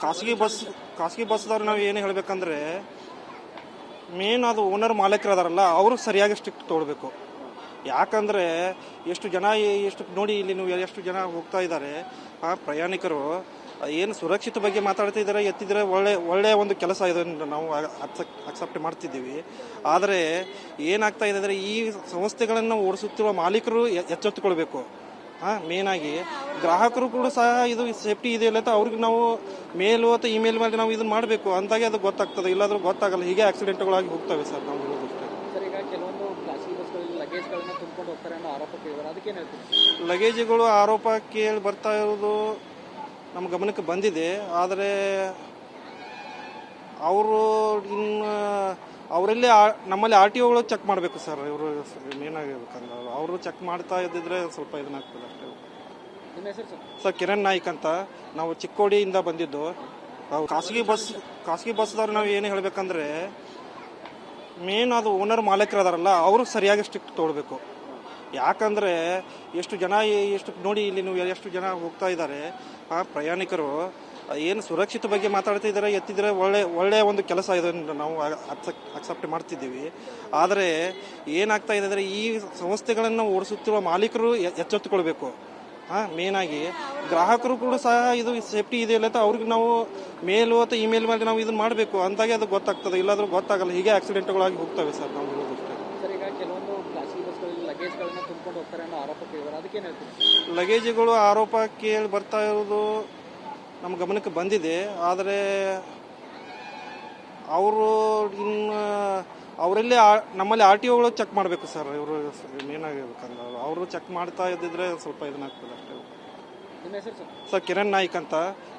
ಖಾಸಗಿ ಬಸ್ದವ್ರು ನಾವು ಏನು ಹೇಳಬೇಕಂದ್ರೆ ಮೇನ್ ಅದು ಓನರ್ ಮಾಲೀಕರು ಅದಾರಲ್ಲ ಅವರು ಸರಿಯಾಗಿ ಸ್ಟ್ರಿಕ್ಟ್ ತೊಗೊಳ್ಬೇಕು. ಯಾಕಂದರೆ ಎಷ್ಟು ನೋಡಿ ಇಲ್ಲಿ ನೀವು ಎಷ್ಟು ಜನ ಹೋಗ್ತಾ ಇದ್ದಾರೆ ಆ ಪ್ರಯಾಣಿಕರು ಏನು ಸುರಕ್ಷಿತ ಬಗ್ಗೆ ಮಾತಾಡ್ತಿದ್ದಾರೆ ಎತ್ತಿದ್ರೆ ಒಳ್ಳೆಯ ಒಂದು ಕೆಲಸ ಇದೆ ನಾವು ಅಕ್ಸೆಪ್ಟ್ ಮಾಡ್ತಿದ್ದೀವಿ. ಆದರೆ ಏನಾಗ್ತಾ ಇದೆ ಅಂದರೆ ಈ ಸಂಸ್ಥೆಗಳನ್ನು ಓಡಿಸುತ್ತಿರುವ ಮಾಲೀಕರು ಎಚ್ಚೆತ್ತುಕೊಳ್ಬೇಕು. ಮೇನಾಗಿ ಗ್ರಾಹಕರು ಕೂಡ ಸಹ ಇದು ಸೇಫ್ಟಿ ಇದೆಯಲ್ಲ ಅಂತ ಅವ್ರಿಗೆ ನಾವು ಮೇಲು ಅಥವಾ ಇಮೇಲ್ ಮಾಡಿ ನಾವು ಇದನ್ನು ಮಾಡಬೇಕು ಅಂತಾಗೆ ಅದು ಗೊತ್ತಾಗ್ತದೆ. ಇಲ್ಲಾಂದ್ರೆ ಗೊತ್ತಾಗಲ್ಲ. ಹೀಗೆ ಆಕ್ಸಿಡೆಂಟ್ಗಳಾಗಿ ಹೋಗ್ತವೆ ಸರ್. ನಾವು ಹೇಳೋದಷ್ಟೇ ಸರ್. ಈಗ ಕೆಲವೊಂದು ಖಾಸಗಿ ಬಸ್ಗಳಲ್ಲಿ ಲಗೇಜ್ಗಳನ್ನು ತುಂಬಿಕೊಂಡು ಹೋಗ್ತಾರೆ ಅನ್ನೋ ಆರೋಪ ಕೇಳಿದ್ದಾರೆ, ಅದಕ್ಕೇನು ಹೇಳ್ತೀವಿ? ಲಗೇಜ್ಗಳು ಆರೋಪ ಕೇಳಿ ಬರ್ತಾ ಇರೋದು ನಮ್ಮ ಗಮನಕ್ಕೆ ಬಂದಿದೆ. ಆದರೆ ಅವರು ಇನ್ನು ಅವರಲ್ಲಿ ನಮ್ಮಲ್ಲಿ RTOಗಳು ಚೆಕ್ ಮಾಡಬೇಕು ಸರ್. ಇವರು ಏನಾಗಿರ್ಬೇಕಂದ್ರೆ ಅವರು ಚೆಕ್ ಮಾಡ್ತಾ ಇದ್ದಿದ್ರೆ ಸ್ವಲ್ಪ ಇದನ್ನಾಗ್ತದೆ ಅಷ್ಟೇ. ನಿಮ್ಮ ಹೆಸರು ಸರ್? ಸರ್ ಕಿರಣ್ ನಾಯ್ಕ್ ಅಂತ. ನಾವು ಚಿಕ್ಕೋಡಿಯಿಂದ ಬಂದಿದ್ದು. ಖಾಸಗಿ ಬಸ್ದವ್ರು ನಾವು ಏನು ಹೇಳಬೇಕಂದ್ರೆ ಮೇನ್ ಅದು ಓನರ್ ಮಾಲೀಕರು ಅದಾರಲ್ಲ ಅವರು ಸರಿಯಾಗಿ ಸ್ಟ್ರಿಕ್ಟ್ ತೊಗೊಳ್ಬೇಕು. ಯಾಕಂದರೆ ಎಷ್ಟು ನೋಡಿ ಇಲ್ಲಿ ನೀವು ಎಷ್ಟು ಜನ ಹೋಗ್ತಾ ಇದ್ದಾರೆ ಆ ಪ್ರಯಾಣಿಕರು ಏನು ಸುರಕ್ಷಿತ ಬಗ್ಗೆ ಮಾತಾಡ್ತಿದ್ದಾರೆ ಎತ್ತಿದ್ರೆ ಒಳ್ಳೆಯ ಒಂದು ಕೆಲಸ ಇದೆ ನಾವು ಅಕ್ಸೆಪ್ಟ್ ಮಾಡ್ತಿದ್ದೀವಿ. ಆದರೆ ಏನಾಗ್ತಾ ಇದೆ ಅಂದರೆ ಈ ಸಂಸ್ಥೆಗಳನ್ನು ಓಡಿಸುತ್ತಿರುವ ಮಾಲೀಕರು ಎಚ್ಚೆತ್ತುಕೊಳ್ಬೇಕು. ಮೇನಾಗಿ ಗ್ರಾಹಕರು ಕೂಡ ಸಹ ಇದು ಸೇಫ್ಟಿ ಇದೆಯಲ್ಲ ಅಂತ ಅವ್ರಿಗೆ ನಾವು ಮೇಲು ಅಥವಾ ಇಮೇಲ್ ಮಾಡಿ ನಾವು ಇದನ್ನು ಮಾಡಬೇಕು ಅಂತಾಗೆ ಅದು ಗೊತ್ತಾಗ್ತದೆ. ಇಲ್ಲಾಂದ್ರೆ ಗೊತ್ತಾಗಲ್ಲ. ಹೀಗೆ ಆಕ್ಸಿಡೆಂಟ್ಗಳಾಗಿ ಹೋಗ್ತವೆ ಸರ್. ನಾವು ಹೇಳೋದಷ್ಟೇ ಸರ್. ಈಗ ಕೆಲವೊಂದು ಖಾಸಗಿ ಬಸ್ಗಳಲ್ಲಿ ಲಗೇಜ್ಗಳನ್ನು ತುಂಬಿಕೊಂಡು ಹೋಗ್ತಾರೆ ಅನ್ನೋ ಆರೋಪ ಕೇಳಿದ್ದಾರೆ, ಅದಕ್ಕೇನು ಹೇಳ್ತೀವಿ? ಲಗೇಜ್ಗಳು ಆರೋಪ ಕೇಳಿ ಬರ್ತಾ ಇರೋದು ನಮ್ಮ ಗಮನಕ್ಕೆ ಬಂದಿದೆ. ಆದರೆ ಅವರು ಇನ್ನು ಅವರಲ್ಲಿ ನಮ್ಮಲ್ಲಿ RTOಗಳು ಚೆಕ್ ಮಾಡಬೇಕು ಸರ್. ಇವರು ಏನಾಗಿರ್ಬೇಕಂದ್ರೆ ಅವರು ಚೆಕ್ ಮಾಡ್ತಾ ಇದ್ದಿದ್ರೆ ಸ್ವಲ್ಪ ಇದನ್ನಾಗ್ತದೆ ಅಷ್ಟೇ. ನಿಮ್ಮ ಹೆಸರು ಸರ್? ಸರ್ ಕಿರಣ್ ನಾಯ್ಕ್ ಅಂತ.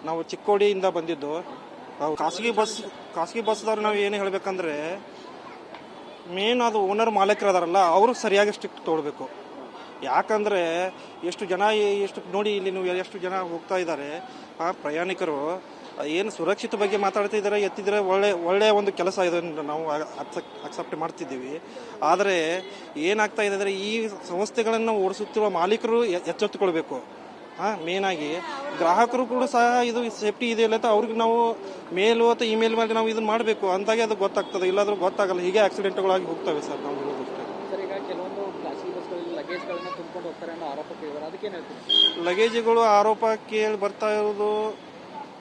ನಾವು ಚಿಕ್ಕೋಡಿಯಿಂದ ಬಂದಿದ್ದು. ಖಾಸಗಿ ಬಸ್ದವ್ರು ನಾವು ಏನು ಹೇಳಬೇಕಂದ್ರೆ ಮೇನ್ ಅದು ಓನರ್ ಮಾಲೀಕರು ಅದಾರಲ್ಲ ಅವರು ಸರಿಯಾಗಿ ಸ್ಟ್ರಿಕ್ಟ್ ತೊಗೊಳ್ಬೇಕು. ಯಾಕಂದರೆ ಎಷ್ಟು ನೋಡಿ ಇಲ್ಲಿ ನೀವು ಎಷ್ಟು ಜನ ಹೋಗ್ತಾ ಇದ್ದಾರೆ ಆ ಪ್ರಯಾಣಿಕರು ಏನು ಸುರಕ್ಷಿತ ಬಗ್ಗೆ ಮಾತಾಡ್ತಿದ್ದಾರೆ ಎತ್ತಿದ್ರೆ ಒಳ್ಳೆಯ ಒಂದು ಕೆಲಸ ಇದೆ ನಾವು ಅಕ್ಸೆಪ್ಟ್ ಮಾಡ್ತಿದ್ದೀವಿ. ಆದರೆ ಏನಾಗ್ತಾ ಇದೆ ಅಂದರೆ ಈ ಸಂಸ್ಥೆಗಳನ್ನು ಓಡಿಸುತ್ತಿರುವ ಮಾಲೀಕರು ಎಚ್ಚೆತ್ತುಕೊಳ್ಬೇಕು. ಮೇನಾಗಿ ಗ್ರಾಹಕರು ಕೂಡ ಸಹ ಇದು ಸೇಫ್ಟಿ ಇದೆಯಲ್ಲ ಅಂತ ಅವ್ರಿಗೆ ನಾವು ಮೇಲು ಅಥವಾ ಇಮೇಲ್ ಮಾಡಿ ನಾವು ಇದನ್ನು ಮಾಡಬೇಕು ಅಂತಾಗೆ ಅದು ಗೊತ್ತಾಗ್ತದೆ. ಇಲ್ಲಾಂದ್ರೆ ಗೊತ್ತಾಗಲ್ಲ. ಹೀಗೆ ಆಕ್ಸಿಡೆಂಟ್ಗಳಾಗಿ ಹೋಗ್ತವೆ ಸರ್. ನಾವು ಹೇಳೋದಷ್ಟೇ ಸರ್. ಈಗ ಕೆಲವೊಂದು ಖಾಸಗಿ ಬಸ್ಗಳಲ್ಲಿ ಲಗೇಜ್ಗಳನ್ನು ತುಂಬಿಕೊಂಡು ಹೋಗ್ತಾರೆ ಅನ್ನೋ ಆರೋಪ ಕೇಳಿದ್ದಾರೆ, ಅದಕ್ಕೇನು ಹೇಳ್ತೀವಿ? ಲಗೇಜ್ಗಳು ಆರೋಪ ಕೇಳಿ ಬರ್ತಾ ಇರೋದು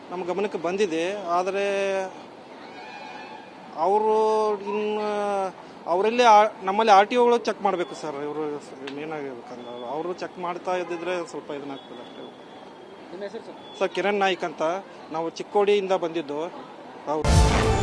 ನಮ್ಮ ಗಮನಕ್ಕೆ ಬಂದಿದೆ. ಆದರೆ ಅವರು ಇನ್ನು ಅವರಲ್ಲಿ ನಮ್ಮಲ್ಲಿ RTOಗಳು ಚೆಕ್ ಮಾಡಬೇಕು ಸರ್. ಇವರು ಏನಾಗಿರ್ಬೇಕಂದ್ರೆ ಅವರು ಚೆಕ್ ಮಾಡ್ತಾ ಇದ್ದಿದ್ರೆ ಸ್ವಲ್ಪ ಇದನ್ನಾಗ್ತದೆ ಅಷ್ಟೇ. ನಿಮ್ಮ ಹೆಸರು ಸರ್? ಸರ್ ಕಿರಣ್ ನಾಯ್ಕ್ ಅಂತ. ನಾವು ಚಿಕ್ಕೋಡಿಯಿಂದ ಬಂದಿದ್ದು. ಹೌದು.